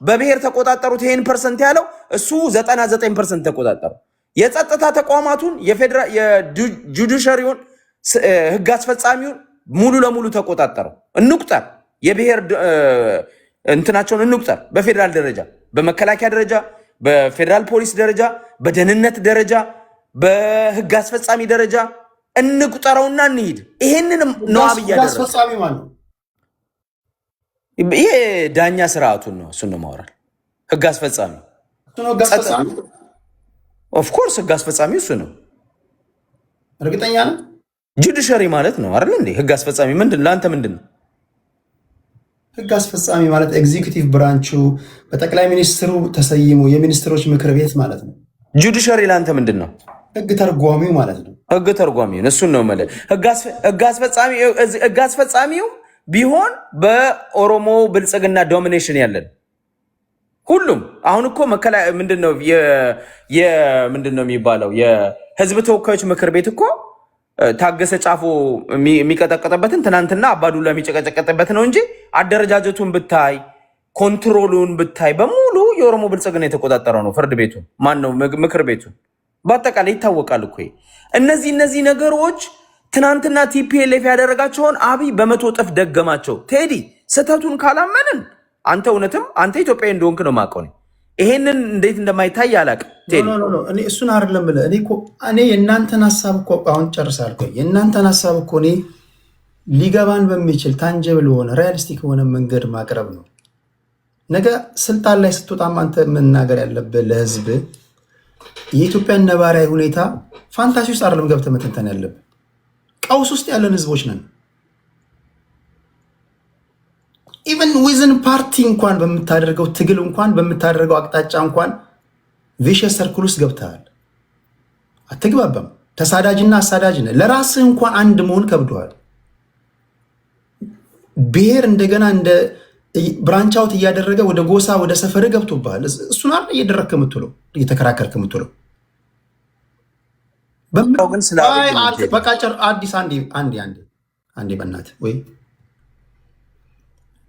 በብሔር ተቆጣጠሩት ይሄን ፐርሰንት ያለው እሱ 99% ተቆጣጠሩ። የጸጥታ ተቋማቱን የጁዲሻሪውን ህግ አስፈጻሚውን ሙሉ ለሙሉ ተቆጣጠሩ። እንቁጠር የብሔር እንትናቸውን እንቁጠር። በፌደራል ደረጃ፣ በመከላከያ ደረጃ፣ በፌደራል ፖሊስ ደረጃ፣ በደህንነት ደረጃ፣ በህግ አስፈጻሚ ደረጃ እንቁጠረውና እንሂድ። ይሄንንም ነው አብይ ያደረገው። ይሄ ዳኛ ስርዓቱን ነው እሱን ነው ማወራል። ህግ አስፈጻሚ ኦፍ ኮርስ ህግ አስፈጻሚ እሱ ነው። እርግጠኛ ነህ? ጁዲሻሪ ማለት ነው አይደል እንዴ? ህግ አስፈጻሚ ምንድን ለአንተ ምንድን ነው? ህግ አስፈጻሚ ማለት ኤግዚኪዩቲቭ ብራንቹ በጠቅላይ ሚኒስትሩ ተሰይሞ የሚኒስትሮች ምክር ቤት ማለት ነው። ጁዲሻሪ ለአንተ ምንድን ነው? ህግ ተርጓሚው ማለት ነው። ህግ ተርጓሚው እሱን ነው ማለት። ህግ አስፈጻሚው ቢሆን በኦሮሞ ብልጽግና ዶሚኔሽን ያለን ሁሉም አሁን እኮ ምንድነው ምንድነው የሚባለው የህዝብ ተወካዮች ምክር ቤት እኮ ታገሰ ጫፎ የሚቀጠቀጥበትን ትናንትና አባዱላ የሚጨቀጨቀጥበት ነው እንጂ አደረጃጀቱን ብታይ ኮንትሮሉን ብታይ በሙሉ የኦሮሞ ብልጽግና የተቆጣጠረው ነው። ፍርድ ቤቱን ማን ነው? ምክር ቤቱን በአጠቃላይ ይታወቃል እኮ። እነዚህ ነገሮች ትናንትና ቲፒኤልኤፍ ያደረጋቸውን አብይ በመቶ እጥፍ ደገማቸው። ቴዲ ስህተቱን ካላመንን አንተ እውነትም አንተ ኢትዮጵያዊ እንደሆንክ ነው የማውቀው። ይሄንን እንዴት እንደማይታይ አላውቅም። ቴዲ እኔ እሱን አይደለም ብለህ እኔ የእናንተን ሀሳብ እኮ አሁን ጨርሳለሁ። የእናንተን ሀሳብ እኮ እኔ ሊገባን በሚችል ታንጀብል ሆነ ሪያሊስቲክ የሆነ መንገድ ማቅረብ ነው። ነገ ስልጣን ላይ ስትወጣም አንተ መናገር ያለብህ ለህዝብ የኢትዮጵያን ነባራዊ ሁኔታ ፋንታሲ ውስጥ አይደለም ገብተህ መተንተን ያለብህ። ቀውስ ውስጥ ያለን ህዝቦች ነን። ኢቨን ዊዝን ፓርቲ እንኳን በምታደርገው ትግል እንኳን በምታደርገው አቅጣጫ እንኳን ቪሸስ ሰርክል ውስጥ ገብተሃል። አትግባባም። ተሳዳጅና አሳዳጅ ነህ። ለራስህ እንኳን አንድ መሆን ከብደዋል። ብሔር እንደገና እንደ ብራንቻውት እያደረገ ወደ ጎሳ ወደ ሰፈር ገብቶብሃል። እሱን አለ እየደረክ የምትለው እየተከራከርክ የምትለው በቃጨር አዲስ አንዴ በእናትህ ወይ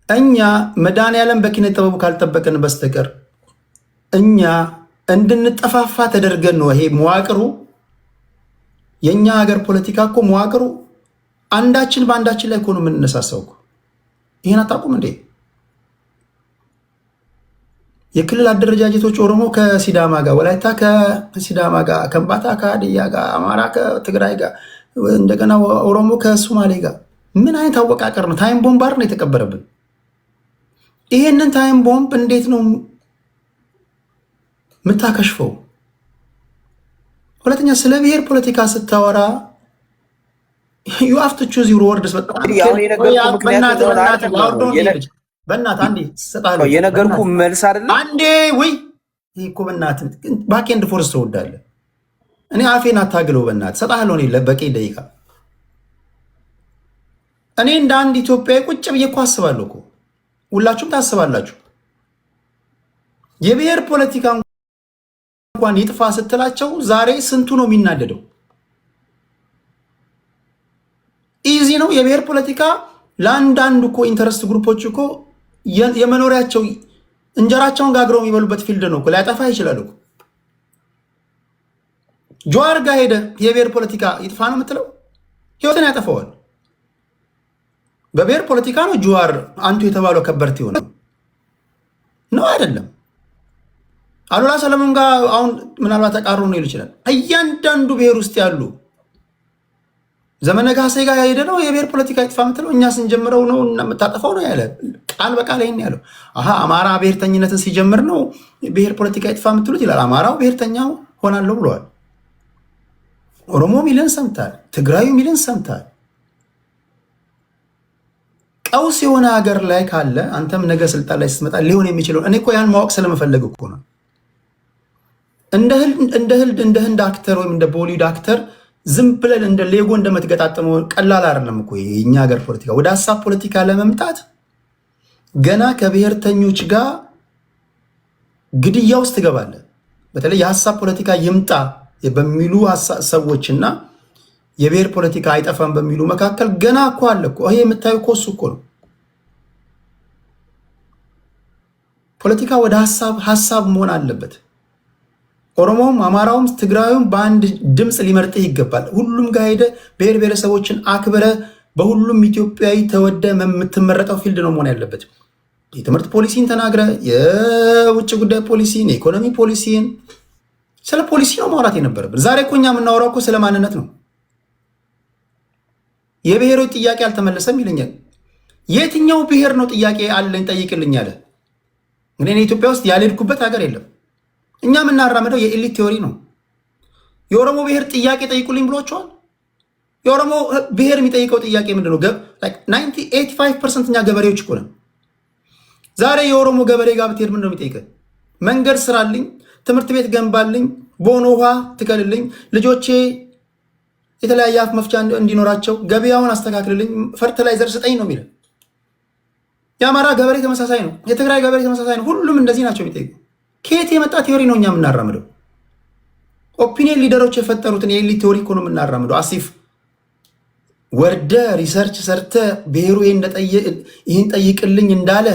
እኛ መድኃኒዓለም በኪነ ጥበቡ ካልጠበቅን በስተቀር እኛ እንድንጠፋፋ ተደርገን ነው። ይሄ መዋቅሩ የእኛ ሀገር ፖለቲካ እኮ መዋቅሩ አንዳችን በአንዳችን ላይ እኮ ነው የምንነሳሳው እኮ። ይህን አታውቁም እንዴ? የክልል አደረጃጀቶች ኦሮሞ ከሲዳማ ጋር፣ ወላይታ ከሲዳማ ጋር፣ ከምባታ ከሀዲያ ጋር፣ አማራ ከትግራይ ጋር፣ እንደገና ኦሮሞ ከሶማሌ ጋር። ምን አይነት አወቃቀር ነው? ታይም ቦምባር ነው የተቀበረብን። ይሄንን ታይም ቦምብ እንዴት ነው የምታከሽፈው? ሁለተኛ ስለ ብሔር ፖለቲካ ስታወራ you have to choose your words። በእናትህ አንዴ ሰጣለሁ የነገርኩህ መልስ አይደለም አንዴ ወይ ይሄ እኮ በእናትህ ባኬንድ ፎርስ ትወዳለህ። እኔ አፌን አታግለው በእናትህ ሰጣለሁ። እኔ ለበቂ ደቂቃ እኔ እንደ አንድ ኢትዮጵያዊ ቁጭ ብዬ እኮ አስባለሁ እኮ ሁላችሁም ታስባላችሁ። የብሔር ፖለቲካ እንኳን ይጥፋ ስትላቸው ዛሬ ስንቱ ነው የሚናደደው? ኢዚ ነው የብሔር ፖለቲካ ለአንዳንድ እኮ ኢንተረስት ግሩፖች እኮ የመኖሪያቸው እንጀራቸውን ጋግረው የሚበሉበት ፊልድ ነው እኮ። ሊያጠፋ ይችላል እኮ። ጀዋር ጋር ሄደ የብሔር ፖለቲካ ይጥፋ ነው የምትለው? ህይወትን ያጠፋዋል። በብሔር ፖለቲካ ነው ጀዋር አንቱ የተባለው ከበርቴ ሆነ ነው አይደለም? አሉላ ሰለሞን ጋር አሁን ምናልባት ተቃርኖ ነው ይችላል። እያንዳንዱ ብሔር ውስጥ ያሉ ዘመነ ካሴ ጋር ሄደ ነው የብሔር ፖለቲካ ይጥፋ የምትለው? እኛ ስንጀምረው ነው የምታጠፋው ነው ያለ ቃል በቃል ይሄን ያለው። አማራ ብሔርተኝነትን ሲጀምር ነው ብሔር ፖለቲካ ይጥፋ የምትሉት ይላል። አማራው ብሔርተኛ ሆናለሁ ብለዋል። ኦሮሞ ሚልን ሰምታል። ትግራዩ ሚልን ሰምታል። ቀውስ የሆነ ሀገር ላይ ካለ አንተም ነገ ስልጣን ላይ ስትመጣ ሊሆን የሚችለው እኔ እኮ ያን ማወቅ ስለመፈለግ እኮ ነው። እንደ ህንድ አክተር ወይም እንደ ቦሊውድ አክተር ዝም ብለን እንደ ሌጎ እንደምትገጣጥመው ቀላል አይደለም እኮ የኛ ሀገር ፖለቲካ። ወደ ሀሳብ ፖለቲካ ለመምጣት ገና ከብሔርተኞች ጋር ግድያ ውስጥ ትገባለህ። በተለይ የሀሳብ ፖለቲካ ይምጣ በሚሉ ሰዎችና የብሔር ፖለቲካ አይጠፋም በሚሉ መካከል ገና እኮ አለ እኮ። ይሄ የምታዩ እኮ እሱ እኮ ነው። ፖለቲካ ወደ ሀሳብ መሆን አለበት። ኦሮሞውም፣ አማራውም፣ ትግራዩም በአንድ ድምፅ ሊመርጥህ ይገባል። ሁሉም ጋር ሄደ ብሔር ብሔረሰቦችን አክብረ በሁሉም ኢትዮጵያዊ ተወደ የምትመረጠው ፊልድ ነው መሆን ያለበት። የትምህርት ፖሊሲን ተናግረ የውጭ ጉዳይ ፖሊሲን፣ የኢኮኖሚ ፖሊሲን፣ ስለ ፖሊሲ ነው ማውራት የነበረብን። ዛሬ እኮ እኛ የምናወራው እኮ ስለ ማንነት ነው። የብሔሮች ጥያቄ አልተመለሰም ይለኛል። የትኛው ብሔር ነው ጥያቄ አለኝ ጠይቅልኝ አለ? እንግዲህ ኢትዮጵያ ውስጥ ያልሄድኩበት ሀገር የለም። እኛ የምናራምደው የኤሊት ቴዎሪ ነው። የኦሮሞ ብሔር ጥያቄ ጠይቁልኝ ብሏቸዋል። የኦሮሞ ብሔር የሚጠይቀው ጥያቄ ምንድን ነው? 85% እኛ ገበሬዎች እኮ ነን። ዛሬ የኦሮሞ ገበሬ ጋር ብትሄድ ምንድን ነው የሚጠይቀን? መንገድ ስራልኝ፣ ትምህርት ቤት ገንባልኝ፣ ቦኖ ውሃ ትከልልኝ፣ ልጆቼ የተለያየ አፍ መፍቻ እንዲኖራቸው ገበያውን አስተካክልልኝ፣ ፈርትላይዘር ስጠኝ ነው የሚለው። የአማራ ገበሬ ተመሳሳይ ነው። የትግራይ ገበሬ ተመሳሳይ ነው። ሁሉም እንደዚህ ናቸው የሚጠይቁ። ከየት የመጣ ቴዎሪ ነው እኛ የምናራምደው? ኦፒኒየን ሊደሮች የፈጠሩትን የኤሊት ቴዎሪ እኮ ነው የምናራምደው። አሲፍ ወርደ ሪሰርች ሰርተ ብሔሩ ይህን ጠይቅልኝ እንዳለ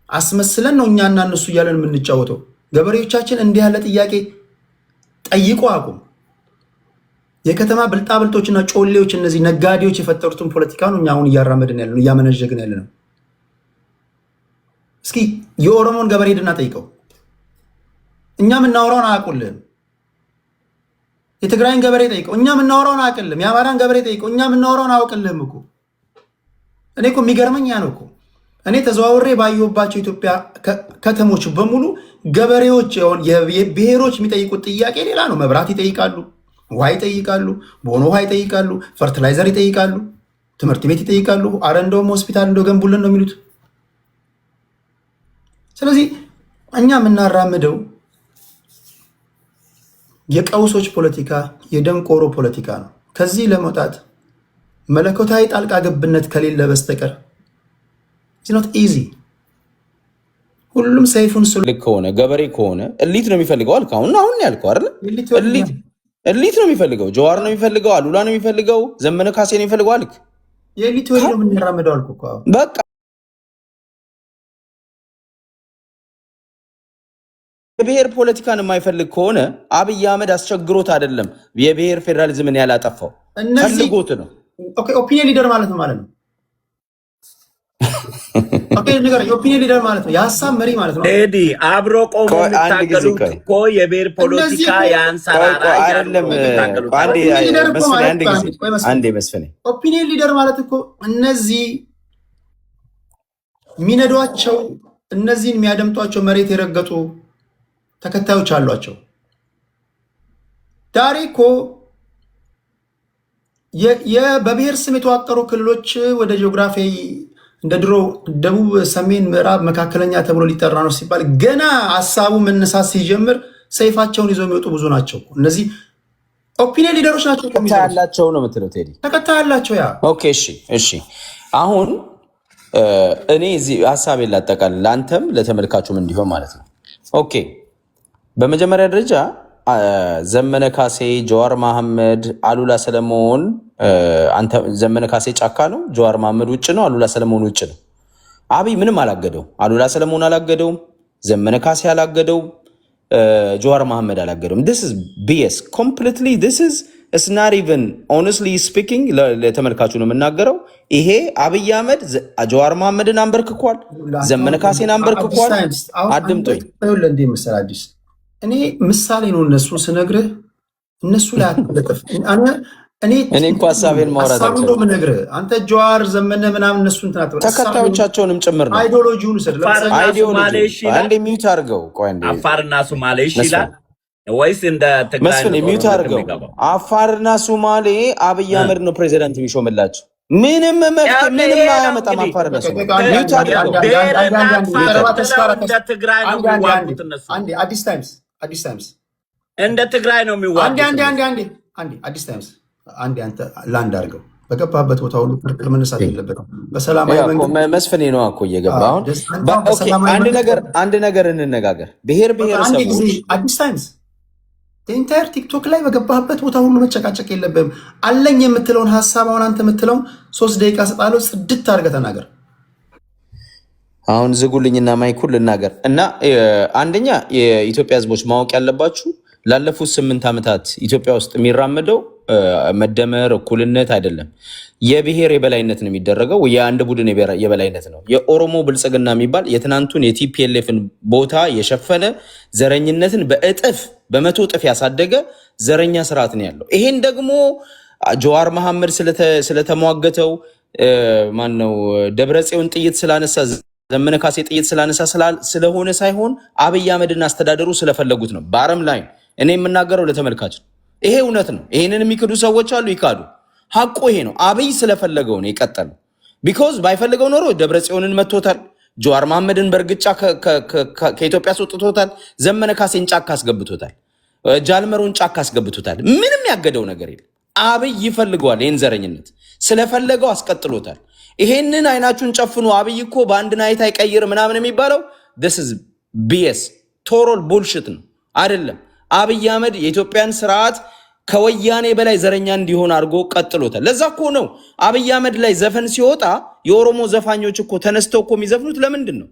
አስመስለን ነው እኛና እነሱ እያለን የምንጫወተው። ገበሬዎቻችን እንዲህ ያለ ጥያቄ ጠይቆ አቁም። የከተማ ብልጣብልጦችና ጮሌዎች፣ እነዚህ ነጋዴዎች የፈጠሩትን ፖለቲካ ነው እኛ አሁን እያራመድን ያለ ነው፣ እያመነዠግን ያለ ነው። እስኪ የኦሮሞን ገበሬ ሄድና ጠይቀው። እኛ የምናወራውን አያውቁልህም። የትግራይን ገበሬ ጠይቀው። እኛ የምናወራውን አያውቅልህም። የአማራን ገበሬ ጠይቀው። እኛ የምናወራውን አያውቅልህም እኮ። እኔ እኮ የሚገርመኝ ያ ነው እኮ። እኔ ተዘዋውሬ ባየሁባቸው ኢትዮጵያ ከተሞች በሙሉ ገበሬዎች ብሔሮች የሚጠይቁት ጥያቄ ሌላ ነው። መብራት ይጠይቃሉ፣ ውሃ ይጠይቃሉ፣ ቦኖ ውሃ ይጠይቃሉ፣ ፈርትላይዘር ይጠይቃሉ፣ ትምህርት ቤት ይጠይቃሉ። አረ እንደውም ሆስፒታል እንደው ገንቡልን ነው የሚሉት። ስለዚህ እኛ የምናራምደው የቀውሶች ፖለቲካ፣ የደንቆሮ ፖለቲካ ነው። ከዚህ ለመውጣት መለኮታዊ ጣልቃ ገብነት ከሌለ በስተቀር ኖት ኢዚ። ሁሉም ሰይፉን ልክ ከሆነ ገበሬ ከሆነ እሊት ነው የሚፈልገው አልክ። አሁን ያልከው አይደል? እሊት ነው የሚፈልገው። ጀዋር ነው የሚፈልገው፣ አሉላ ነው የሚፈልገው፣ ዘመነ ካሴ ነው የሚፈልገው አልክ። የኤሊት ወይ ነው የምንራመደው አልኩ እኮ። በቃ የብሔር ፖለቲካን የማይፈልግ ከሆነ አብይ አህመድ አስቸግሮት አይደለም የብሔር ፌዴራሊዝምን ያላጠፋው፣ ፈልጎት ነው። ኦፒኒየን ሊደር ማለት ነው ማለት ነው። የኦፒኒየን ሊደር ማለት ነው፣ የሀሳብ መሪ ማለት ነው። ቴዲ አብሮ ቆሞ የሚታገሉት እኮ የብሔር ፖለቲካ ያንሰራራ አይደለም። መስፍኔ ኦፒኒየን ሊደር ማለት እኮ እነዚህ የሚነዷቸው፣ እነዚህን የሚያደምጧቸው መሬት የረገጡ ተከታዮች አሏቸው። ዛሬ እኮ በብሔር ስም የተዋቀሩ ክልሎች ወደ ጂኦግራፊ እንደ ድሮ ደቡብ፣ ሰሜን፣ ምዕራብ፣ መካከለኛ ተብሎ ሊጠራ ነው ሲባል ገና ሀሳቡ መነሳት ሲጀምር ሰይፋቸውን ይዘው የሚወጡ ብዙ ናቸው። እነዚህ ኦፒኒየን ሊደሮች ናቸው። ተከታይ ያላቸው ነው የምትለው ቴዲ? ተከታይ ያላቸው ያ። ኦኬ እሺ። አሁን እኔ እዚህ ሀሳቤን ላጠቃልል፣ ለአንተም ለተመልካቹም እንዲሆን ማለት ነው። ኦኬ በመጀመሪያ ደረጃ ዘመነ ካሴ፣ ጀዋር መሐመድ፣ አሉላ ሰለሞን፣ ዘመነ ካሴ ጫካ ነው፣ ጀዋር መሐመድ ውጭ ነው፣ አሉላ ሰለሞን ውጭ ነው። አብይ ምንም አላገደው። አሉላ ሰለሞን አላገደውም፣ ዘመነ ካሴ አላገደውም፣ ጀዋር መሐመድ አላገደውም። this is BS completely. this is it's not even honestly speaking ለተመልካቹ ነው የምናገረው። ይሄ አብይ አህመድ ጀዋር መሐመድን አንበርክኳል፣ ዘመነ ካሴን አንበርክኳል። አድምጦኝ እኔ ምሳሌ ነው እነሱ ስነግርህ እነሱ ላይ አትለጥፍ። እኔ እኮ ሀሳቤን ማውራት አልችልም። ምነግርህ አንተ ጀዋር ዘመነ ምናምን እነሱ እንትን አትበል። ተከታዮቻቸውንም ጭምር ነው አይዲዮሎጂውን ስለ አንዴ ሚውት አድርገው። ቆይ አንዴ አፋርና ሶማሌ ይላል ወይስ እንደ ትግራይ መስፍን ሚውት አድርገው። አፋርና ሶማሌ አብይ አህመድ ነው ፕሬዚዳንት የሚሾምላቸው። ምንም መፍትሄ ምንም አያመጣም። አፋርና ሶማሌ ሚውት አድርገው። እንደ ትግራይ ነው የሚዋጉት እነሱ። አዲስ ታይምስ እንደ ትግራይ ነው የሚዋጉት። አንዴ አዲስ ታይምስ አንተ ላንድ አድርገው። በገባበት ቦታ ሁሉ ክርክር መነሳት የለበትም። በሰላማዊ መንገድ መስፍኔ ነው እኮ እየገባ። አሁን አንድ ነገር እንነጋገር። ብሔር ብሔረሰቦች አዲስ ታይምስ ኢንታየር ቲክቶክ ላይ በገባበት ቦታ ሁሉ መጨቃጨቅ የለብህም። አለኝ የምትለውን ሀሳብ አሁን አንተ የምትለውን 3 ደቂቃ ሰጣለሁ፣ ጽድት አድርገህ ተናገር። አሁን ዝጉልኝና ማይኩል ልናገር እና አንደኛ የኢትዮጵያ ህዝቦች ማወቅ ያለባችሁ ላለፉት 8 ዓመታት ኢትዮጵያ ውስጥ የሚራመደው መደመር እኩልነት አይደለም። የብሔር የበላይነት ነው የሚደረገው። የአንድ ቡድን የበላይነት ነው። የኦሮሞ ብልጽግና የሚባል የትናንቱን የቲፒኤልኤፍን ቦታ የሸፈነ ዘረኝነትን በመቶ እጥፍ ያሳደገ ዘረኛ ስርዓት ነው ያለው። ይሄን ደግሞ ጀዋር መሐመድ ስለተሟገተው ማነው ደብረጽዮን ጥይት ስላነሳ ዘመነ ካሴ ጥይት ስላነሳ ስለሆነ ሳይሆን አብይ አህመድና አስተዳደሩ ስለፈለጉት ነው። በአረም ላይ እኔ የምናገረው ለተመልካች ነው። ይሄ እውነት ነው። ይሄንን የሚክዱ ሰዎች አሉ፣ ይካዱ። ሐቁ ይሄ ነው። አብይ ስለፈለገው ነው የቀጠለው። ቢኮዝ ባይፈልገው ኖሮ ደብረጽዮንን መጥቶታል። ጀዋር መሐመድን በእርግጫ ከኢትዮጵያ አስወጥቶታል። ዘመነ ካሴን ጫካ አስገብቶታል። ጃልመሮን ጫካ አስገብቶታል። ምንም ያገደው ነገር የለም። አብይ ይፈልገዋል። ይህን ዘረኝነት ስለፈለገው አስቀጥሎታል። ይሄንን አይናችሁን ጨፍኑ። አብይ እኮ በአንድ ናይት አይቀይር ምናምን የሚባለው this is BS ቶሮል ቡልሽት ነው። አይደለም። አብይ አህመድ የኢትዮጵያን ስርዓት ከወያኔ በላይ ዘረኛ እንዲሆን አድርጎ ቀጥሎታል። ለዛ እኮ ነው አብይ አህመድ ላይ ዘፈን ሲወጣ የኦሮሞ ዘፋኞች እኮ ተነስተው እኮ የሚዘፍኑት። ለምንድን ነው?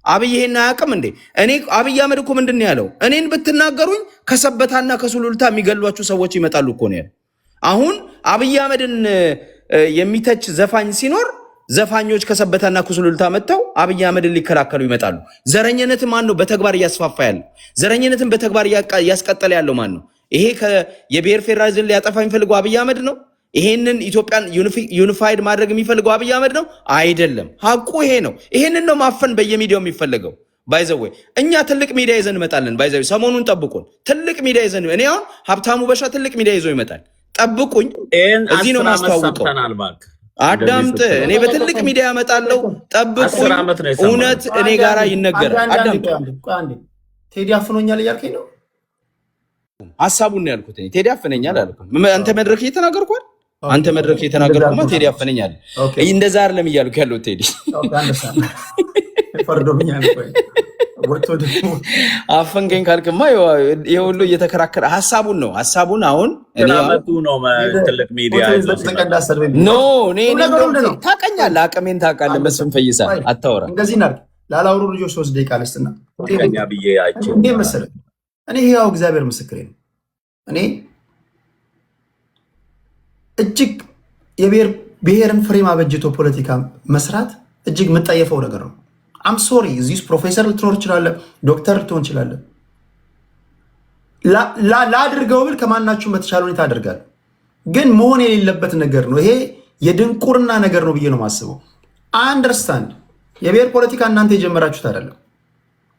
አብይ ይሄን አያውቅም እንዴ? አብይ አህመድ እኮ ምንድን ነው ያለው? እኔን ብትናገሩኝ ከሰበታና ከሱሉልታ የሚገሏችሁ ሰዎች ይመጣሉ እኮ ነው ያለው። አሁን አብይ አህመድን የሚተች ዘፋኝ ሲኖር ዘፋኞች ከሰበታና ከሱሉልታ መጥተው አብይ አህመድን ሊከላከሉ ይመጣሉ። ዘረኝነትን ማን ነው በተግባር እያስፋፋ ያለው? ዘረኝነትን በተግባር እያስቀጠለ ያለው ማን ነው? ይሄ የብሔር ፌዴራሊዝም ሊያጠፋ የሚፈልገው አብይ አህመድ ነው? ይሄንን ኢትዮጵያን ዩኒፋይድ ማድረግ የሚፈልገው አብይ አህመድ ነው? አይደለም። ሐቁ ይሄ ነው። ይሄንን ነው ማፈን በየሚዲያው የሚፈልገው። ባይዘዌ እኛ ትልቅ ሚዲያ ይዘን እንመጣለን። ባይዘዌ ሰሞኑን ጠብቁን። ትልቅ ሚዲያ ይዘን እኔ አሁን ሀብታሙ በሻ ትልቅ ሚዲያ ይዞ ይመጣል። ጠብቁኝ። እዚህ ነው ማስተዋወቀው። አዳምጥ። እኔ በትልቅ ሚዲያ ያመጣለው። ጠብቁኝ። እውነት እኔ ጋራ ይነገራል። አዳምጥ። ቴዲ አፍኖኛል እያልከኝ ነው? ሐሳቡን ነው ያልኩት። ቴዲ አፍነኛል አልኩም። አንተ መድረክ እየተናገርኳል። አንተ መድረክ እየተናገርኩማ ቴዲ አፍነኛል። እንደዛ አይደለም እያልኩ ያለው ቴዲ ፈርዶኛል። አፈንገኝ ካልክማ ይሄ ሁሉ እየተከራከረ ሐሳቡን ነው። ሐሳቡን አሁን ትልቅ ሚዲያ ታውቀኛለህ፣ አቅሜን ታውቃለህ። መስፍን ፈይሳ አታወራ። እንደዚህ እናድርግ። ላላውሩ ልጆች 3 ደቂቃ ልስጥና እንዴ መሰለህ፣ እኔ ያው እግዚአብሔር ምስክሬ ነው። እኔ እጅግ ብሔርን ፍሬም አበጅቶ ፖለቲካ መስራት እጅግ የምጠየፈው ነገር ነው። አም ሶሪ። እዚህ ፕሮፌሰር ልትኖር ይችላለ፣ ዶክተር ልትሆን ይችላለ። ላድርገው ብል ከማናችሁም በተሻለ ሁኔታ አድርጋለሁ። ግን መሆን የሌለበት ነገር ነው። ይሄ የድንቁርና ነገር ነው ብዬ ነው የማስበው። አንደርስታንድ። የብሔር ፖለቲካ እናንተ የጀመራችሁት አይደለም።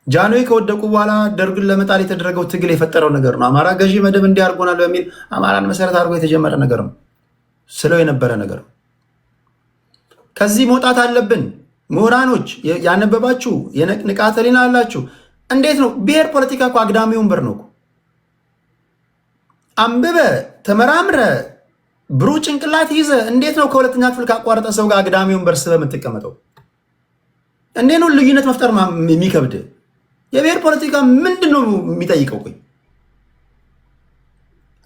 ጃንሆይ ከወደቁ በኋላ ደርግን ለመጣል የተደረገው ትግል የፈጠረው ነገር ነው። አማራ ገዢ መደብ እንዲያርጎናል በሚል አማራን መሰረት አድርጎ የተጀመረ ነገር ነው። ስለው የነበረ ነገር ነው። ከዚህ መውጣት አለብን። ምሁራኖች ያነበባችሁ ንቃተ ህሊና አላችሁ። እንዴት ነው ብሔር ፖለቲካ እኮ አግዳሚ ወንበር ነው። አንብበ ተመራምረ ብሩህ ጭንቅላት ይዘ እንዴት ነው ከሁለተኛ ክፍል ካቋረጠ ሰው ጋር አግዳሚ ወንበር ስበ የምትቀመጠው? እንዴት ነው ልዩነት መፍጠር የሚከብድ? የብሔር ፖለቲካ ምንድን ነው የሚጠይቀው? ቆይ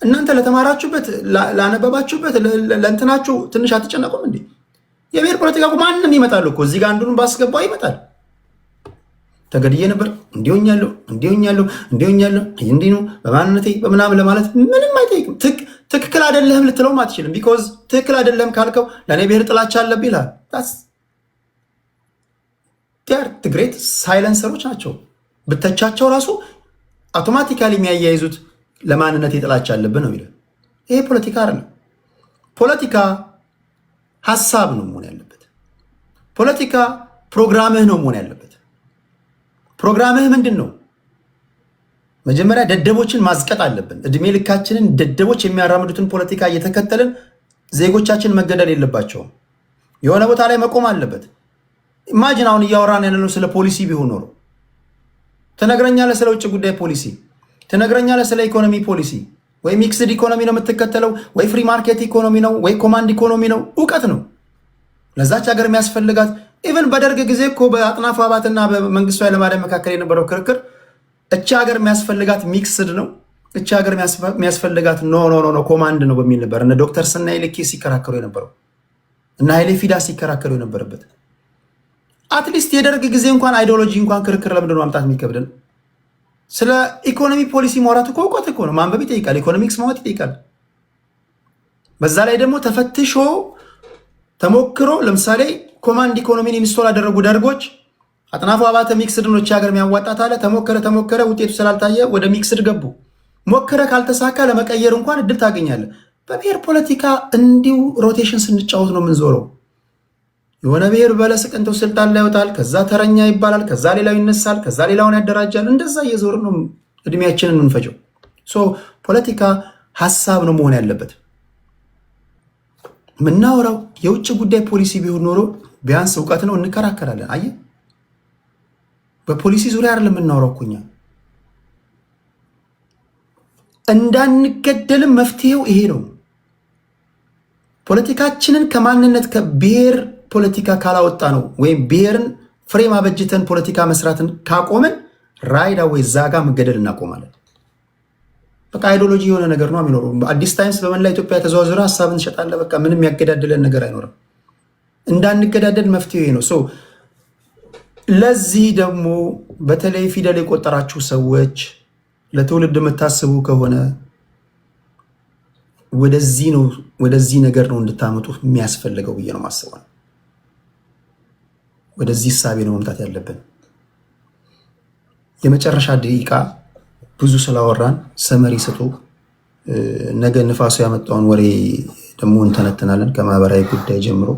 እናንተ ለተማራችሁበት ላነበባችሁበት ለእንትናችሁ ትንሽ አትጨነቁም እንዴ? የብሔር ፖለቲካ እኮ ማንም ይመጣል እኮ እዚህ ጋር አንዱን ባስገባው ይመጣል። ተገድዬ ነበር እንዲሆኛለሁ እንዲህ ነው በማንነቴ በምናምን ለማለት ምንም አይጠይቅም። ትክክል አይደለህም ልትለውም አትችልም። ቢኮዝ ትክክል አይደለም ካልከው ለእኔ ብሔር ጥላቻ አለብህ ይልሃል። ትግሬት ሳይለንሰሮች ናቸው። ብተቻቸው ራሱ አውቶማቲካሊ የሚያያይዙት ለማንነት የጥላቻ አለብህ ነው የሚለው። ይሄ ፖለቲካ አይደለም። ፖለቲካ ሀሳብ ነው መሆን ያለበት። ፖለቲካ ፕሮግራምህ ነው መሆን ያለበት። ፕሮግራምህ ምንድን ነው? መጀመሪያ ደደቦችን ማዝቀጥ አለብን። እድሜ ልካችንን ደደቦች የሚያራምዱትን ፖለቲካ እየተከተልን ዜጎቻችን መገደል የለባቸውም። የሆነ ቦታ ላይ መቆም አለበት። ኢማጂን አሁን እያወራን ያለነው ስለ ፖሊሲ ቢሆን ኖሮ ትነግረኛለህ። ስለ ውጭ ጉዳይ ፖሊሲ ትነግረኛለህ። ስለ ኢኮኖሚ ፖሊሲ ወይ ሚክስድ ኢኮኖሚ ነው የምትከተለው፣ ወይ ፍሪ ማርኬት ኢኮኖሚ ነው፣ ወይ ኮማንድ ኢኮኖሚ ነው። እውቀት ነው ለዛች ሀገር የሚያስፈልጋት። ኢቨን በደርግ ጊዜ እኮ በአጥናፉ አባትና በመንግስቱ ኃይለማርያም መካከል የነበረው ክርክር እቺ ሀገር የሚያስፈልጋት ሚክስድ ነው፣ እቺ ሀገር የሚያስፈልጋት ኖ ኮማንድ ነው በሚል ነበር እነ ዶክተር ስናይ ልኬ ሲከራከሩ የነበረው እና ኃይሌ ፊዳ ሲከራከሩ የነበረበት። አትሊስት የደርግ ጊዜ እንኳን አይዲዮሎጂ እንኳን ክርክር ለምንድን ነው ማምጣት የሚከብደን? ስለ ኢኮኖሚ ፖሊሲ ማውራት እኮ እውቀት እኮ ነው። ማንበብ ይጠይቃል። ኢኮኖሚክስ ማወቅ ይጠይቃል። በዛ ላይ ደግሞ ተፈትሾ ተሞክሮ ለምሳሌ ኮማንድ ኢኮኖሚን ኢንስቶል ያደረጉ ደርጎች አጥናፉ አባተ ሚክስድ ነው ሀገር የሚያዋጣት አለ። ተሞከረ ውጤቱ ስላልታየ ወደ ሚክስድ ገቡ። ሞከረ ካልተሳካ ለመቀየር እንኳን እድል ታገኛለህ። በብሔር ፖለቲካ እንዲሁ ሮቴሽን ስንጫወት ነው የምንዞረው። የሆነ ብሔር በለስ ቅንተው ስልጣን ላይ ይወጣል፣ ከዛ ተረኛ ይባላል፣ ከዛ ሌላው ይነሳል፣ ከዛ ሌላውን ያደራጃል። እንደዛ እየዞርን ነው እድሜያችንን የምንፈጀው። ፖለቲካ ሀሳብ ነው መሆን ያለበት። የምናወራው የውጭ ጉዳይ ፖሊሲ ቢሆን ኖሮ ቢያንስ እውቀት ነው እንከራከራለን። አየህ፣ በፖሊሲ ዙሪያ አይደለም የምናወራው እኮ እኛ። እንዳንገደልም መፍትሄው ይሄ ነው። ፖለቲካችንን ከማንነት ከብሔር ፖለቲካ ካላወጣ ነው ወይም ብሔርን ፍሬም አበጅተን ፖለቲካ መስራትን ካቆምን ራይዳ ወይ ዛጋ መገደል እናቆማለን። በቃ አይዲዮሎጂ የሆነ ነገር ነው የሚኖረው። አዲስ ታይምስ በመላ ኢትዮጵያ ተዘዋውረ ሀሳብን እንሸጣለን። በቃ ምንም ያገዳድለን ነገር አይኖርም። እንዳንገዳደል መፍትሄ ነው። ለዚህ ደግሞ በተለይ ፊደል የቆጠራችሁ ሰዎች ለትውልድ የምታስቡ ከሆነ ወደዚህ ነገር ነው እንድታመጡ የሚያስፈልገው ብዬ ነው ማስበው። ወደዚህ እሳቤ ነው መምጣት ያለብን። የመጨረሻ ደቂቃ ብዙ ስላወራን ሰመሪ ስጡ። ነገ ንፋሱ ያመጣውን ወሬ ደግሞ እንተነትናለን ከማህበራዊ ጉዳይ ጀምሮ።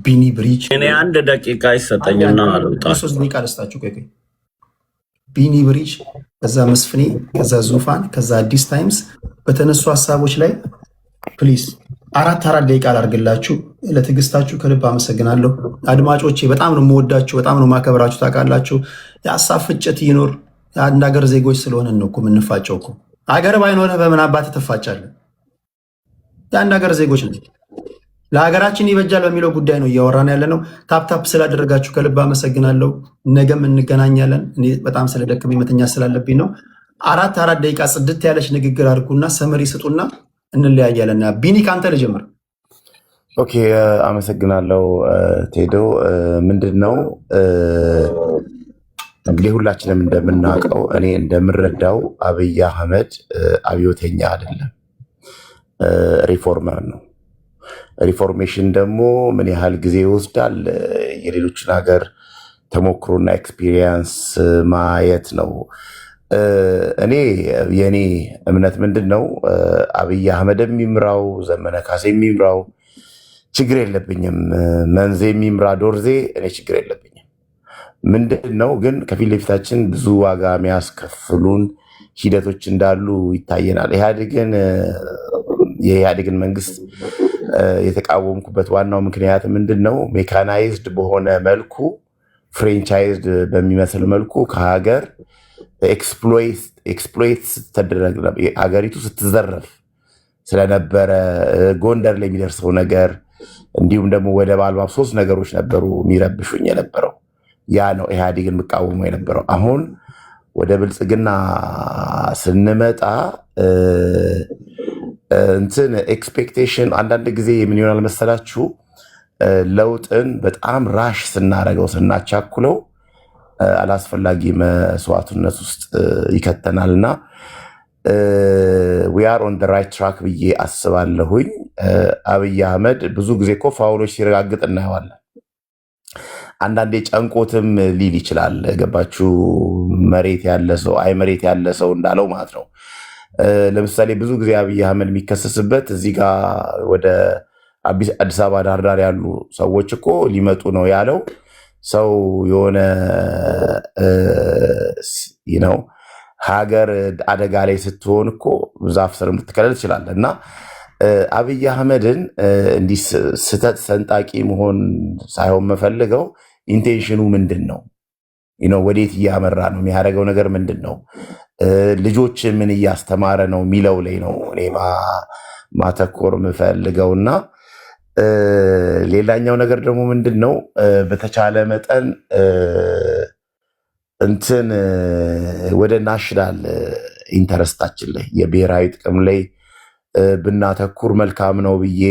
ቢኒ ብሪጅ እኔ 1 ደቂቃ ይሰጠኝና አልወጣ 3 ደቂቃ ልስጣችሁ። ቢኒ ብሪጅ፣ ከዛ መስፍኔ፣ ከዛ ዙፋን፣ ከዛ አዲስ ታይምስ በተነሱ ሀሳቦች ላይ ፕሊዝ 4 ደቂቃ ላርግላችሁ። ለትዕግስታችሁ ከልብ አመሰግናለሁ። አድማጮቼ በጣም ነው የምወዳችሁ፣ በጣም ነው ማከብራችሁ። ታውቃላችሁ የሀሳብ ፍጭት ይኖር የአንድ ሀገር ዜጎች ስለሆነን ነው እኮ የምንፋጨው እኮ። ሀገር ባይኖርህ በምን አባት ትፋጫለህ? የአንድ ሀገር ዜጎች ነው። ለሀገራችን ይበጃል በሚለው ጉዳይ ነው እያወራን ያለ ነው። ታፕታፕ ስላደረጋችሁ ከልብ አመሰግናለሁ። ነገም እንገናኛለን። እኔ በጣም ስለደከመኝ መተኛ ስላለብኝ ነው። 4 ደቂቃ ጽድት ያለች ንግግር አድርጉና ሰመሪ ስጡና እንለያያለን። ቢኒ ከአንተ ልጀምር። ኦኬ፣ አመሰግናለሁ ቴዶ። ምንድን ነው እንግዲህ ሁላችንም እንደምናውቀው እኔ እንደምረዳው አብይ አህመድ አብዮተኛ አይደለም፣ ሪፎርመር ነው። ሪፎርሜሽን ደግሞ ምን ያህል ጊዜ ይወስዳል? የሌሎችን ሀገር ተሞክሮና ኤክስፒሪየንስ ማየት ነው። እኔ የኔ እምነት ምንድን ነው አብይ አህመድ የሚምራው ዘመነ ካሴ የሚምራው ችግር የለብኝም። መንዜ የሚምራ ዶርዜ እኔ ችግር የለብኝም። ምንድን ነው ግን ከፊት ለፊታችን ብዙ ዋጋ የሚያስከፍሉን ሂደቶች እንዳሉ ይታየናል። የኢህአዴግን መንግስት የተቃወምኩበት ዋናው ምክንያት ምንድን ነው? ሜካናይዝድ በሆነ መልኩ ፍሬንቻይዝድ በሚመስል መልኩ ከሀገር ኤክስፕሎይት ስትደረግ ሀገሪቱ ስትዘረፍ ስለነበረ ጎንደር ላይ የሚደርሰው ነገር እንዲሁም ደግሞ ወደብ አልባ 3 ነገሮች ነበሩ የሚረብሹኝ የነበረው። ያ ነው ኢህአዴግን የምቃወመው የነበረው። አሁን ወደ ብልጽግና ስንመጣ እንትን ኤክስፔክቴሽን አንዳንድ ጊዜ ምን ይሆናል መሰላችሁ? ለውጥን በጣም ራሽ ስናረገው ስናቻኩለው አላስፈላጊ መስዋዕትነት ውስጥ ይከተናል እና we are on the right track ብዬ አስባለሁኝ። አብይ አህመድ ብዙ ጊዜ እኮ ፋውሎች ሲረጋግጥ እናየዋለን። አንዳንዴ ጨንቆትም ሊል ይችላል። ገባችሁ? መሬት ያለ ሰው አይ መሬት ያለ ሰው እንዳለው ማለት ነው። ለምሳሌ ብዙ ጊዜ አብይ አህመድ የሚከሰስበት እዚህ ጋር ወደ አዲስ አበባ ዳርዳር ያሉ ሰዎች እኮ ሊመጡ ነው ያለው ሰው የሆነ ነው ሀገር አደጋ ላይ ስትሆን እኮ ዛፍ ስር ልትከለል ትችላለህ። እና አብይ አህመድን እንዲህ ስህተት ሰንጣቂ መሆን ሳይሆን መፈልገው ኢንቴንሽኑ ምንድን ነው? ወዴት እያመራ ነው? የሚያደርገው ነገር ምንድን ነው? ልጆች ምን እያስተማረ ነው የሚለው ላይ ነው እኔ ማተኮር የምፈልገውና ሌላኛው ነገር ደግሞ ምንድን ነው በተቻለ መጠን እንትን ወደ ናሽናል ኢንተረስታችን ላይ የብሔራዊ ጥቅም ላይ ብናተኩር መልካም ነው ብዬ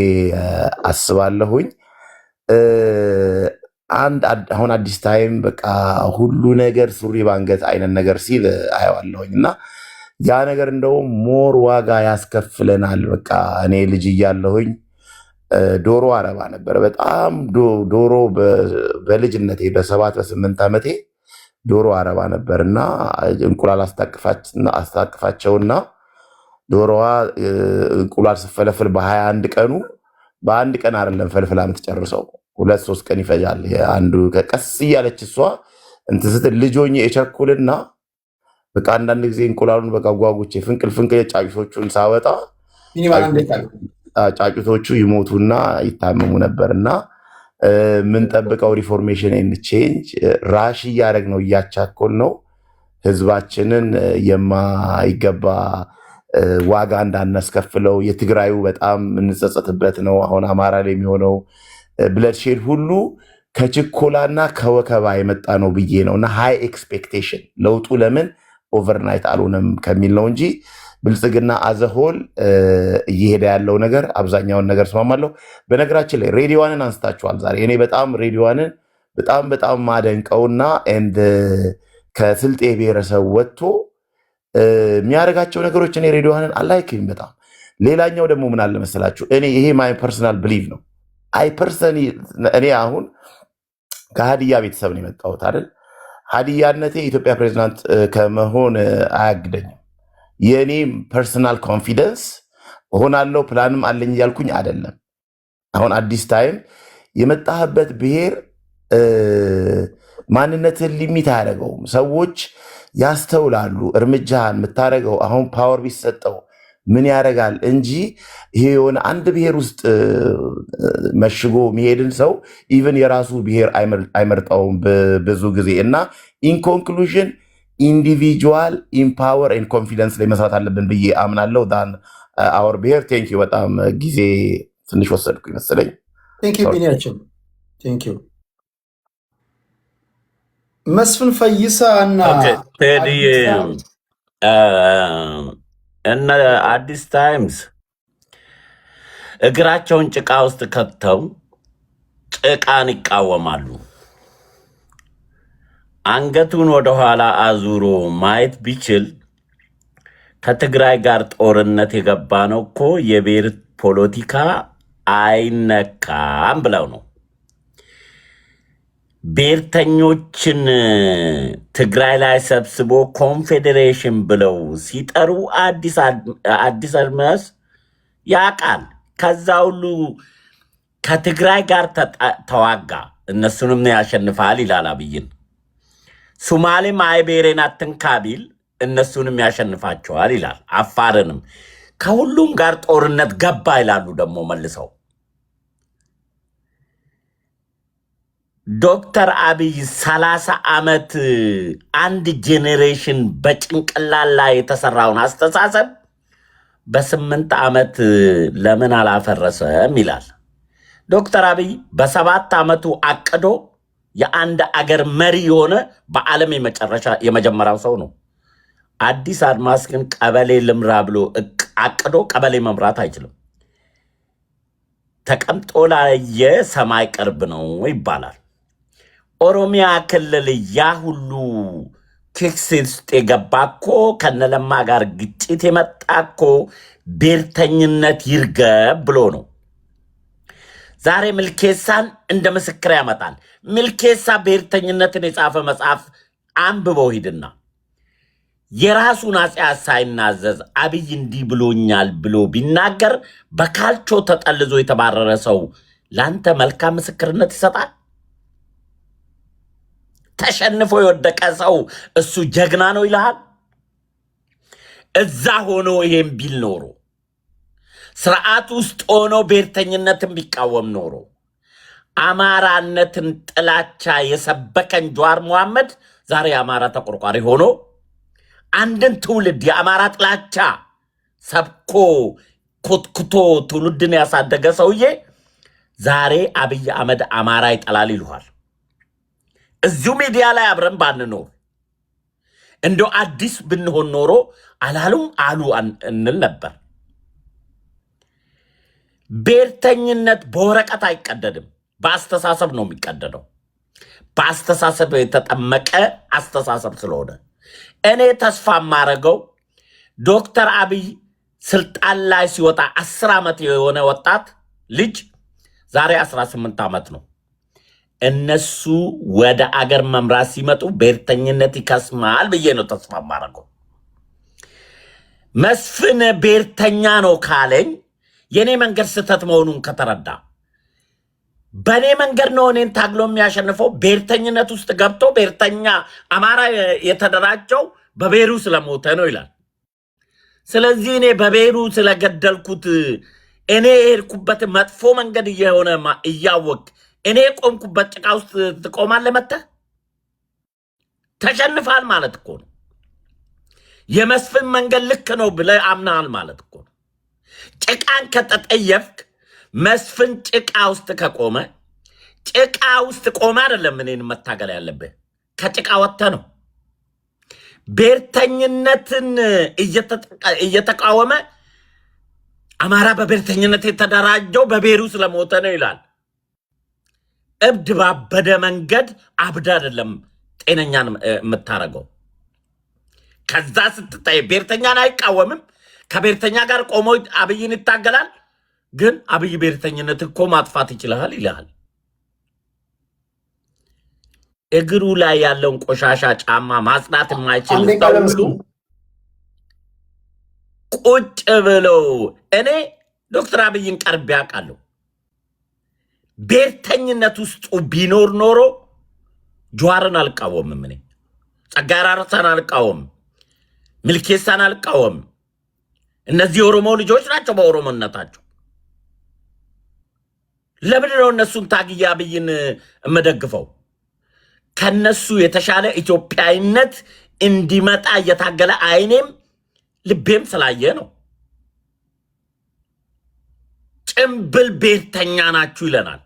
አስባለሁኝ። አሁን አዲስ ታይም በቃ ሁሉ ነገር ሱሪ ባንገት አይነት ነገር ሲል አየዋለሁኝ እና ያ ነገር እንደውም ሞር ዋጋ ያስከፍለናል። በቃ እኔ ልጅ እያለሁኝ ዶሮ አረባ ነበር። በጣም ዶሮ በልጅነቴ በ7 በ8 ዓመቴ ዶሮ አረባ ነበር እና እንቁላል አስታቅፋቸውና ዶሮዋ እንቁላል ስፈለፍል በ21 ቀኑ በአንድ ቀን አይደለም ፈልፍላ የምትጨርሰው 2-3 ቀን ይፈጃል። አንዱ ቀስ እያለች እሷ እንትን ስትል ልጆኝ የቸኩልና በቃ አንዳንድ ጊዜ እንቁላሉን በቃ ጓጉቼ ፍንቅል ጫጩቶቹን ሳወጣ ጫጩቶቹ ይሞቱና ይታመሙ ነበርና ምንጠብቀው ሪፎርሜሽን ኤንድ ቼንጅ ራሽ እያደረግ ነው እያቻኮል ነው ህዝባችንን የማይገባ ዋጋ እንዳናስከፍለው የትግራዩ በጣም እንጸጸትበት ነው። አሁን አማራ ላይ የሚሆነው ብለድሼድ ሁሉ ከችኮላና ከወከባ የመጣ ነው ብዬ ነው እና ሃይ ኤክስፔክቴሽን ለውጡ ለምን ኦቨርናይት አልሆነም ከሚል ነው እንጂ ብልጽግና አዘሆል እየሄደ ያለው ነገር አብዛኛውን ነገር ስማማለሁ። በነገራችን ላይ ሬዲዮዋንን አንስታችኋል ዛሬ። እኔ በጣም ሬዲዮዋንን በጣም ማደንቀውና ከስልጤ ብሔረሰብ ወጥቶ የሚያደርጋቸው ነገሮች እኔ ሬዲዮዋንን አላይክም በጣም። ሌላኛው ደግሞ ምን አለ መሰላችሁ፣ እኔ ይሄ ማይ ፐርሰናል ብሊቭ ነው። እኔ አሁን ከሀዲያ ቤተሰብ ነው የመጣሁት አይደል። ሀዲያነቴ የኢትዮጵያ ፕሬዚዳንት ከመሆን አያግደኝም። የእኔ ፐርሰናል ኮንፊደንስ እሆናለሁ ፕላንም አለኝ እያልኩኝ አይደለም። አሁን አዲስ ታይም የመጣህበት ብሔር ማንነትን ሊሚት አያደርገውም። ሰዎች ያስተውላሉ። እርምጃህን የምታደርገው አሁን ፓወር ቢሰጠው ምን ያደርጋል እንጂ ይሄ የሆነ አንድ ብሔር ውስጥ መሽጎ የሚሄድን ሰው ኢቨን የራሱ ብሔር አይመርጠውም ብዙ ጊዜ እና ኢንኮንክሉዥን ኢንዲቪጁዋል ኢምፓወር ኤንድ ኮንፊደንስ ላይ መስራት አለብን ብዬ አምናለሁ። ዳን አወር ብሔር ቴንኪዩ። በጣም ጊዜ ትንሽ ወሰድኩ ይመስለኝ። ቢኒያችን ቴንኪዩ። መስፍን ፈይሳ እና ቴዲ እነ አዲስ ታይምስ እግራቸውን ጭቃ ውስጥ ከተው ጭቃን ይቃወማሉ። አንገቱን ወደኋላ አዙሮ ማየት ቢችል ከትግራይ ጋር ጦርነት የገባ ነው እኮ የብሔር ፖለቲካ አይነካም ብለው ነው። ብሔርተኞችን ትግራይ ላይ ሰብስቦ ኮንፌዴሬሽን ብለው ሲጠሩ አዲስ አድማስ ያቃል። ከዛ ሁሉ ከትግራይ ጋር ተዋጋ፣ እነሱንም ያሸንፋል ይላል አብይን። ሱማሌም አይቤሬን አትንካ ቢል እነሱንም ያሸንፋቸዋል ይላል። አፋርንም ከሁሉም ጋር ጦርነት ገባ ይላሉ ደግሞ መልሰው። ዶክተር አብይ 30 ዓመት አንድ ጄኔሬሽን በጭንቅላት ላይ የተሰራውን አስተሳሰብ በ8 ዓመት ለምን አላፈረሰም ይላል። ዶክተር አብይ በ7 ዓመቱ አቅዶ የአንድ አገር መሪ የሆነ በዓለም የመጀመሪያው ሰው ነው። አዲስ አድማስ ግን ቀበሌ ልምራ ብሎ አቅዶ ቀበሌ መምራት አይችልም። ተቀምጦ ላየ ሰማይ ቅርብ ነው ይባላል። ኦሮሚያ ክልል ያ ሁሉ ኪክስ ውስጥ የገባ እኮ ከነለማ ጋር ግጭት የመጣ እኮ ብሔርተኝነት ይርገብ ብሎ ነው። ዛሬ ምልኬሳን እንደ ምስክር ያመጣል። ምልኬሳ ብሔርተኝነትን የጻፈ መጽሐፍ አንብበው ሂድና የራሱን አጽያት ሳይናዘዝ አብይ እንዲህ ብሎኛል ብሎ ቢናገር በካልቾ ተጠልዞ የተባረረ ሰው ለአንተ መልካም ምስክርነት ይሰጣል? ተሸንፎ የወደቀ ሰው እሱ ጀግና ነው ይልሃል? እዛ ሆኖ ይሄን ቢል ኖሮ ስርዓት ውስጥ ሆኖ ብሔርተኝነትን ቢቃወም ኖሮ አማራነትን ጥላቻ የሰበከን ጀዋር መሐመድ ዛሬ የአማራ ተቆርቋሪ ሆኖ አንድን ትውልድ የአማራ ጥላቻ ሰብኮ ኮትኩቶ ትውልድን ያሳደገ ሰውዬ ዛሬ አብይ አህመድ አማራ ይጠላል ይልሃል። እዚሁ ሚዲያ ላይ አብረን ባንኖር እንደው አዲስ ብንሆን ኖሮ አላሉም አሉ እንል ነበር። ብሔርተኝነት በወረቀት አይቀደድም፣ በአስተሳሰብ ነው የሚቀደደው። በአስተሳሰብ የተጠመቀ አስተሳሰብ ስለሆነ እኔ ተስፋ ማረገው ዶክተር አብይ ስልጣን ላይ ሲወጣ 10 ዓመት የሆነ ወጣት ልጅ ዛሬ 18 ዓመት ነው። እነሱ ወደ አገር መምራት ሲመጡ ብሔርተኝነት ይከስማል ብዬ ነው ተስፋ ማረገው። መስፍን ብሔርተኛ ነው ካለኝ የኔ መንገድ ስህተት መሆኑን ከተረዳ በኔ መንገድ ነው እኔን ታግሎ የሚያሸንፈው ብሔርተኝነት ውስጥ ገብቶ ብሔርተኛ አማራ የተደራጀው በብሔሩ ስለሞተ ነው ይላል። ስለዚህ እኔ በብሔሩ ስለገደልኩት እኔ የሄድኩበት መጥፎ መንገድ እየሆነ እያወቅ እኔ ቆምኩበት ጭቃ ውስጥ ትቆማለህ? መተህ ተሸንፋል ማለት እኮ ነው። የመስፍን መንገድ ልክ ነው ብለህ አምናሃል ማለት እኮ ነው። ጭቃን ከተጠየፍክ መስፍን ጭቃ ውስጥ ከቆመ ጭቃ ውስጥ ቆመ አይደለም እኔን መታገል ያለብህ ከጭቃ ወጥተህ ነው። ብሔርተኝነትን እየተቃወመ አማራ በብሔርተኝነት የተደራጀው በብሔሩ ስለሞተ ነው ይላል። እብድ ባበደ መንገድ አብድ አይደለም ጤነኛን የምታረገው። ከዛ ስትታይ ብሔርተኛን አይቃወምም። ከብሔርተኛ ጋር ቆሞ አብይን ይታገላል። ግን አብይ ብሔርተኝነት እኮ ማጥፋት ይችላል ይላል። እግሩ ላይ ያለውን ቆሻሻ ጫማ ማጽዳት የማይችል ሁሉ ቁጭ ብለው እኔ ዶክተር አብይን ቀርቤ አውቃለሁ። ብሔርተኝነት ውስጡ ቢኖር ኖሮ ጀዋርን አልቃወምም። እኔ ጸጋዬ አራርሳን አልቃወምም። ሚልኬሳን አልቃወምም። እነዚህ የኦሮሞ ልጆች ናቸው በኦሮሞነታቸው። ለምን ነው እነሱን ታግዬ አብይን የምደግፈው? ከነሱ የተሻለ ኢትዮጵያዊነት እንዲመጣ እየታገለ አይኔም ልቤም ስላየ ነው። ጭምብል ብሔርተኛ ናችሁ ይለናል።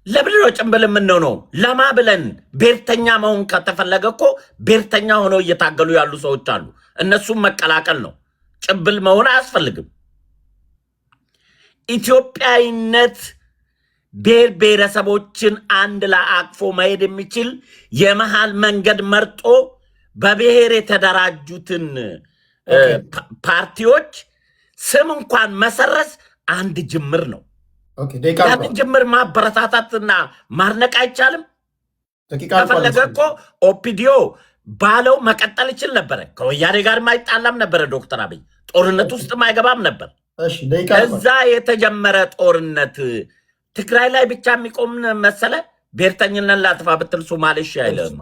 ለምን ነው ጭምብል የምንሆነው? ለማ ብለን ብሔርተኛ መሆን ከተፈለገ እኮ ብሔርተኛ ሆነው እየታገሉ ያሉ ሰዎች አሉ። እነሱም መቀላቀል ነው። ጭምብል መሆን አያስፈልግም። ኢትዮጵያዊነት ብሔር ብሔረሰቦችን አንድ ላይ አቅፎ መሄድ የሚችል የመሃል መንገድ መርጦ በብሔር የተደራጁትን ፓርቲዎች ስም እንኳን መሰረዝ አንድ ጅምር ነው። ያንን ጅምር ማበረታታትና ማርነቅ አይቻልም? ከፈለገ እኮ ኦፒዲዮ ባለው መቀጠል ይችል ነበረ። ከወያኔ ጋር ማይጣላም ነበረ። ዶክተር አብይ ጦርነት ውስጥ ማይገባም ነበር። እዛ የተጀመረ ጦርነት ትግራይ ላይ ብቻ የሚቆም መሰለ? ብሔርተኝነት ላጥፋ ብትል ሶማሌ እሺ አይልም፣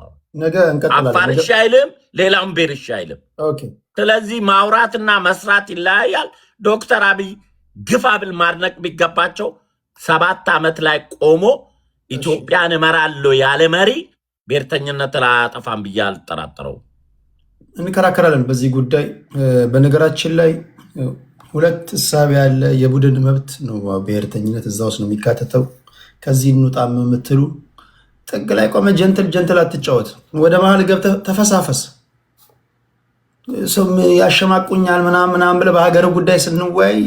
አፋር እሺ አይልም፣ ሌላውን ብሔር እሺ አይልም። ስለዚህ ማውራትና መስራት ይለያያል። ዶክተር አብይ ግፋ ብል ማድነቅ ቢገባቸው 7 ዓመት ላይ ቆሞ ኢትዮጵያን እመራለሁ ያለ መሪ ብሔርተኝነት ላያጠፋም ብዬ አልጠራጠረው። እንከራከራለን በዚህ ጉዳይ። በነገራችን ላይ ሁለት እሳቤ ያለ የቡድን መብት ነው ብሔርተኝነት፣ እዛ ውስጥ ነው የሚካተተው። ከዚህ እንውጣም የምትሉ ጥግ ላይ ቆመ ጀንትል አትጫወት። ወደ መሀል ገብተህ ተፈሳፈስ። ሰው ያሸማቁኛል ምናምን ብለህ በሀገር ጉዳይ ስንወያይ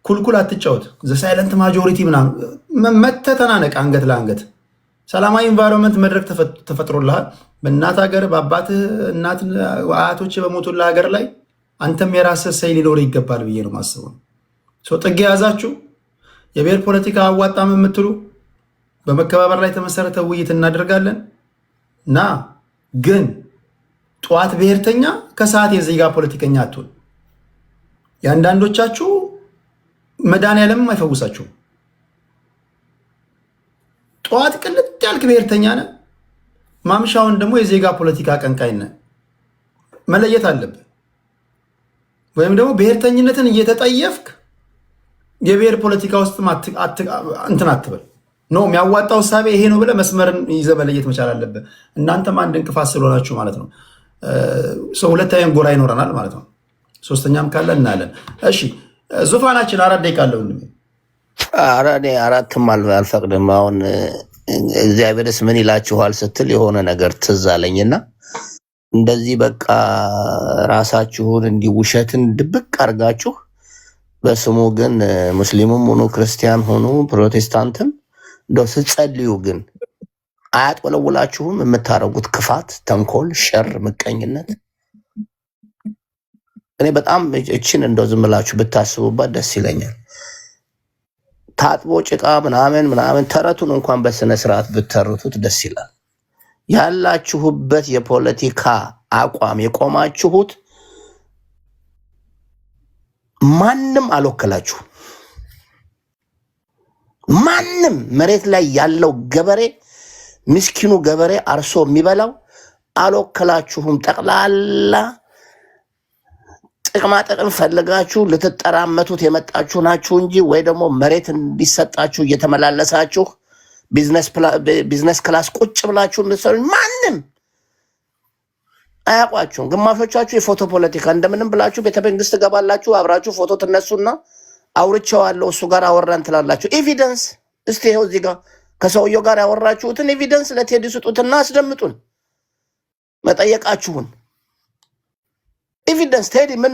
ኩልኩል አትጫወት። ዘ ሳይለንት ማጆሪቲ ምናምን መተህ ተናነቅ አንገት ለአንገት። ሰላማዊ ኢንቫይሮንመንት መድረክ ተፈጥሮልሃል። በእናት ሀገር በአባትህ እናት አያቶች በሞቱልህ ሀገር ላይ አንተም የራስህ ሰይ ሊኖር ይገባል ብዬ ነው ማስበው። ጥግ የያዛችሁ የብሔር ፖለቲካ አዋጣም የምትሉ በመከባበር ላይ የተመሰረተ ውይይት እናደርጋለን እና ግን ጠዋት ብሔርተኛ ከሰዓት የዜጋ ፖለቲከኛ አትሆን። የአንዳንዶቻችሁ መድኃኒዓለምም አይፈውሳችሁም። ጠዋት ቅልጥ ያልክ ብሔርተኛ ነህ፣ ማምሻውን ደግሞ የዜጋ ፖለቲካ አቀንቃኝ ነህ። መለየት አለብህ። ወይም ደግሞ ብሔርተኝነትን እየተጠየፍክ የብሔር ፖለቲካ ውስጥ እንትን አትበል። ኖ የሚያዋጣው እሳቤ ይሄ ነው ብለህ መስመርን ይዘህ መለየት መቻል አለብህ። እናንተም አንድ እንቅፋት ስለሆናችሁ ማለት ነው። ሰው ሁለተኛም ጎራ ይኖረናል ማለት ነው። ሶስተኛም ካለ እናያለን። እሺ ዙፋናችን 4 ደቂቃ አለው። ኧረ እኔ 4ም አልፈቅድም። አሁን እግዚአብሔርስ ምን ይላችኋል ስትል የሆነ ነገር ትዝ አለኝና እንደዚህ በቃ ራሳችሁን እንዲህ ውሸትን ድብቅ አድርጋችሁ በስሙ ግን ሙስሊሙም ሆኑ ክርስቲያን ሆኑ ፕሮቴስታንትም እንደው ስትጸልዩ ግን አያጥወለውላችሁም? የምታረጉት ክፋት፣ ተንኮል፣ ሸር፣ ምቀኝነት እኔ በጣም እችን እንደው ዝም ብላችሁ ብታስቡባት ደስ ይለኛል። ታጥቦ ጭቃ ምናምን ተረቱን እንኳን በስነ ስርዓት ብትተርቱት ደስ ይላል። ያላችሁበት የፖለቲካ አቋም የቆማችሁት ማንም አልወከላችሁ። ማንም መሬት ላይ ያለው ገበሬ ምስኪኑ ገበሬ አርሶ የሚበላው አልወከላችሁም። ጠቅላላ ጥቅማ ጥቅም ፈልጋችሁ ልትጠራመቱት የመጣችሁ ናችሁ እንጂ ወይ ደግሞ መሬት እንዲሰጣችሁ እየተመላለሳችሁ ቢዝነስ ክላስ ቁጭ ብላችሁ እንድትሰሩ ማንም አያውቋችሁም። ግማሾቻችሁ የፎቶ ፖለቲካ እንደምንም ብላችሁ ቤተ መንግስት ገባላችሁ፣ አብራችሁ ፎቶ ትነሱና አውርቼዋለሁ እሱ ጋር አወራን ትላላችሁ። ኤቪደንስ እስቲ ይኸው እዚህ ጋር ከሰውየው ጋር ያወራችሁትን ኤቪደንስ ለቴዲ ስጡትና አስደምጡን መጠየቃችሁን። ኤቪደንስ ቴዲ ምን